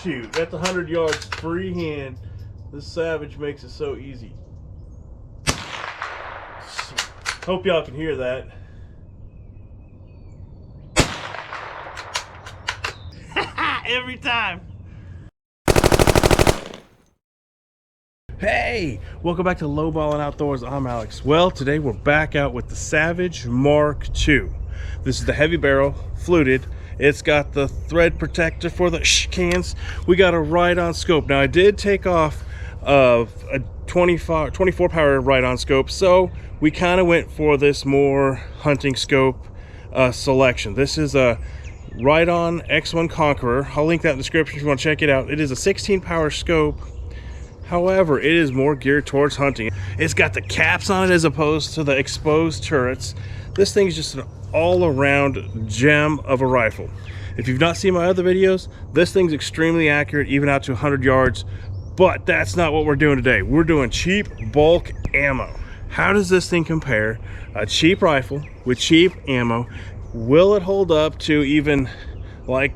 shoot, that's 100 yards freehand. This Savage makes it so easy. Hope y'all can hear that. Every time. Hey, welcome back to Lowballin' Outdoors. I'm Alex. Well, today we're back out with the Savage Mark II. This is the heavy barrel, fluted. It's got the thread protector for the cans. We got a ride-on scope. Now, I did take off a 24 power ride-on scope, so we kind of went for this more hunting scope selection. This is a ride-on X1 Conqueror. I'll link that in the description if you want to check it out. It is a 16 power scope. However, it is more geared towards hunting. It's got the caps on it as opposed to the exposed turrets. This thing is just an all-around gem of a rifle. If you've not seen my other videos, this thing's extremely accurate, even out to 100 yards. But that's not what we're doing today. We're doing cheap bulk ammo. How does this thing compare? A cheap rifle with cheap ammo. Will it hold up to even like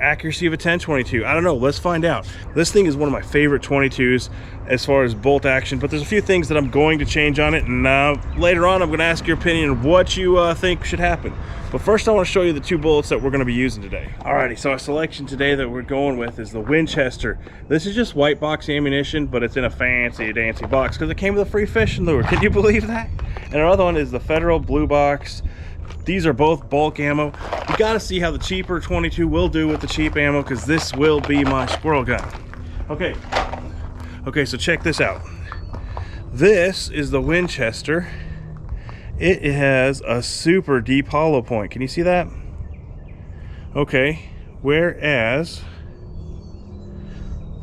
accuracy of a 10-22? I don't know. Let's find out. This thing is one of my favorite 22s as far as bolt action, but there's a few things that I'm going to change on it, and later on I'm going to ask your opinion of what you think should happen. But first I want to show you the two bullets that we're going to be using today. Alrighty, so our selection today that we're going with is the Winchester. This is just white box ammunition, but it's in a fancy dancy box because it came with a free fishing lure. Can you believe that? And our other one is the Federal blue box. These are both bulk ammo. You got to see how the cheaper 22 will do with the cheap ammo, because this will be my squirrel gun. Okay, so check this out. This is the Winchester. It has a super deep hollow point. Can you see that? Okay, whereas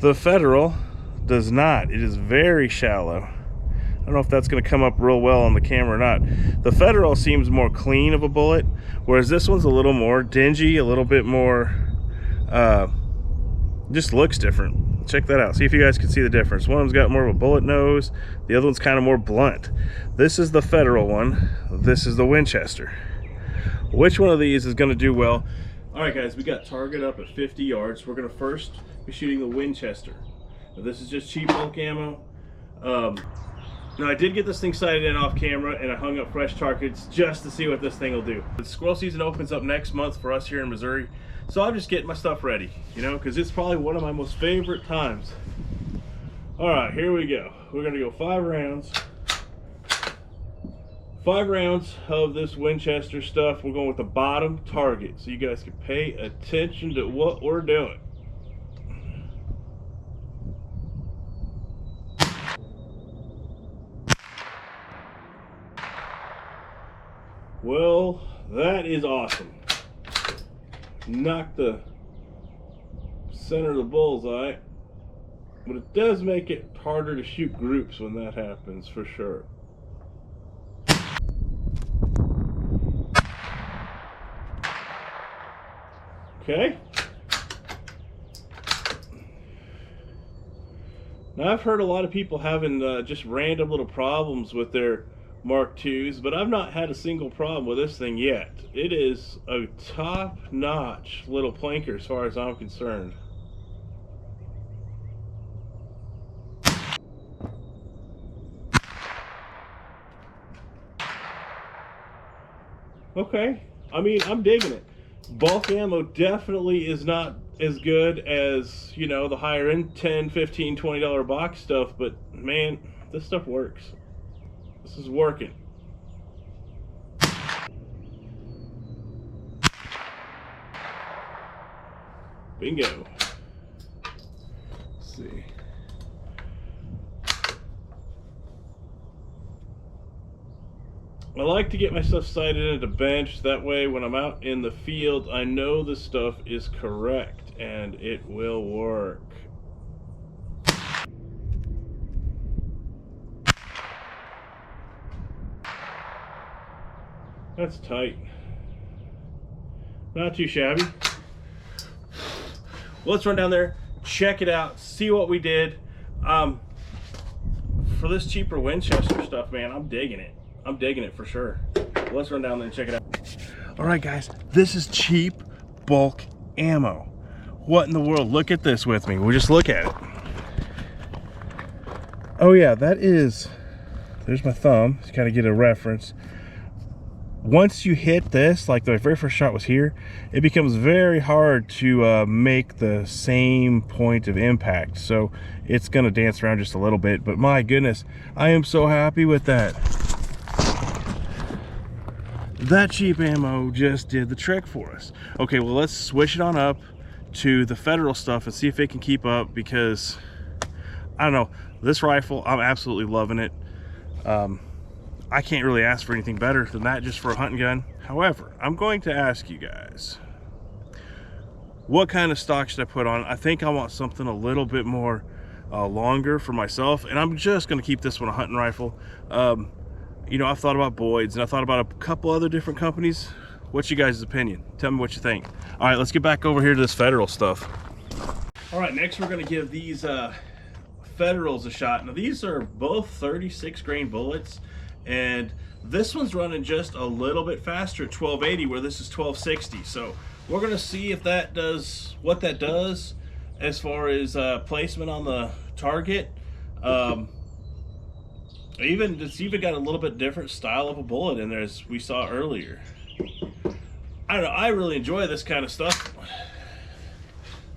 the Federal does not. It is very shallow. I don't know if that's going to come up real well on the camera or not. The Federal seems more clean of a bullet, whereas this one's a little more dingy, a little bit more, just looks different. Check that out. See if you guys can see the difference. One of them's got more of a bullet nose. The other one's kind of more blunt. This is the Federal one. This is the Winchester. Which one of these is going to do well? All right, guys, we got target up at 50 yards. We're going to first be shooting the Winchester. Now, this is just cheap bulk ammo. Now, I did get this thing sighted in off camera, and I hung up fresh targets just to see what this thing will do. The squirrel season opens up next month for us here in Missouri, so I'm just getting my stuff ready, you know, because it's probably one of my most favorite times. All right, here we go. We're going to go 5 rounds. 5 rounds of this Winchester stuff. We're going with the bottom target, so you guys can pay attention to what we're doing. Well, that is awesome. Knocked the center of the bullseye, but it does make it harder to shoot groups when that happens, for sure. Okay. Now, I've heard a lot of people having just random little problems with their Mark IIs, but I've not had a single problem with this thing yet. It is a top-notch little planker as far as I'm concerned. Okay, I mean, I'm digging it. Bulk ammo definitely is not as good as, you know, the higher end $10, $15, $20 box stuff, but man, this stuff works. This is working. Bingo. Let's see. I like to get my stuff sighted at a bench. That way when I'm out in the field, I know the stuff is correct and it will work. That's tight. Not too shabby. Well, let's run down there, check it out, see what we did. For this cheaper Winchester stuff, man, I'm digging it. I'm digging it for sure. Let's run down there and check it out. All right, guys, this is cheap bulk ammo. What in the world? Look at this with me. We'll just look at it. Oh yeah, that is, there's my thumb to kind of get a reference. Once you hit this, like the very first shot was here, it becomes very hard to make the same point of impact. So it's gonna dance around just a little bit, but my goodness, I am so happy with that. That cheap ammo just did the trick for us. Okay, well, let's switch it on up to the Federal stuff and see if it can keep up, because I don't know, this rifle, I'm absolutely loving it. I can't really ask for anything better than that just for a hunting gun. However, I'm going to ask you guys, what kind of stock should I put on? I think I want something a little bit more longer for myself, and I'm just going to keep this one a hunting rifle. You know, I've thought about Boyd's and I thought about a couple other different companies. What's your guys' opinion? Tell me what you think. All right, let's get back over here to this Federal stuff. All right, next we're going to give these Federals a shot. Now these are both 36 grain bullets, and this one's running just a little bit faster at 1280 where this is 1260. So we're gonna see if that does what that does as far as placement on the target. It's even got a little bit different style of a bullet in there as we saw earlier. I don't know, I really enjoy this kind of stuff.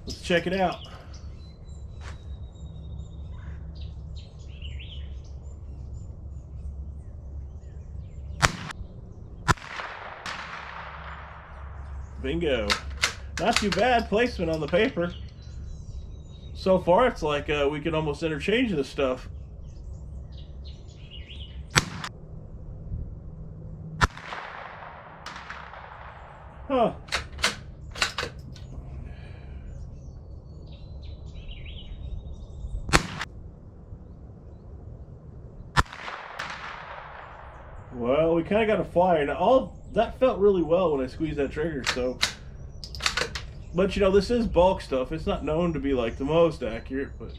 Let's check it out. Bingo. Not too bad placement on the paper. So far it's like we can almost interchange this stuff. Huh. Well, we kind of got a flyer. Now, that felt really well when I squeezed that trigger, so. But you know, this is bulk stuff. It's not known to be like the most accurate, but.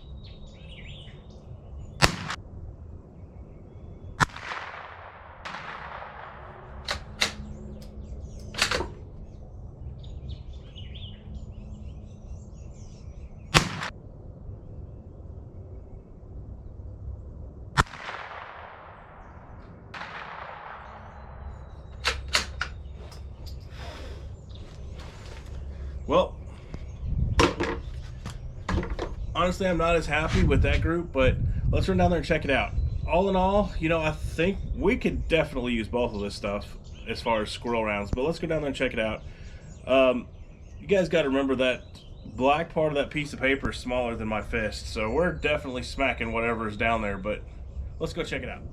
Well, honestly, I'm not as happy with that group, but let's run down there and check it out. All in all, you know, I think we could definitely use both of this stuff as far as squirrel rounds, but let's go down there and check it out. You guys got to remember that black part of that piece of paper is smaller than my fist, so we're definitely smacking whatever is down there, but let's go check it out.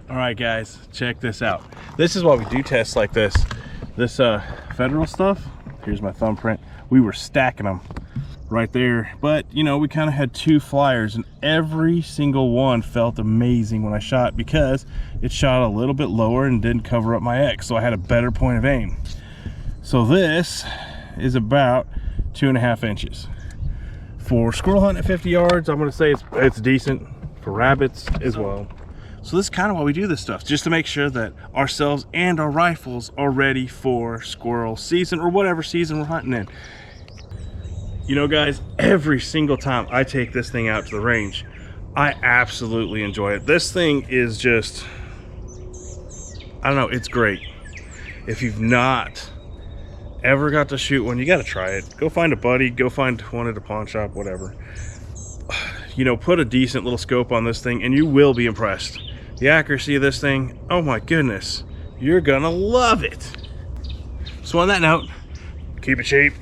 All right, guys, check this out. This is why we do tests like this. This Federal stuff, here's my thumbprint. We were stacking them right there, but you know, we kind of had two flyers and every single one felt amazing when I shot because it shot a little bit lower and didn't cover up my X, so I had a better point of aim. So this is about 2.5 inches. For squirrel hunting at 50 yards, I'm gonna say it's decent. For rabbits as well. So this is kind of why we do this stuff, just to make sure that ourselves and our rifles are ready for squirrel season or whatever season we're hunting in. You know, guys, every single time I take this thing out to the range, I absolutely enjoy it. This thing is just, I don't know, it's great. If you've not ever got to shoot one, you got to try it. Go find a buddy, go find one at a pawn shop, whatever. You know, put a decent little scope on this thing and you will be impressed. The accuracy of this thing, oh my goodness, you're gonna love it. So on that note, keep it cheap.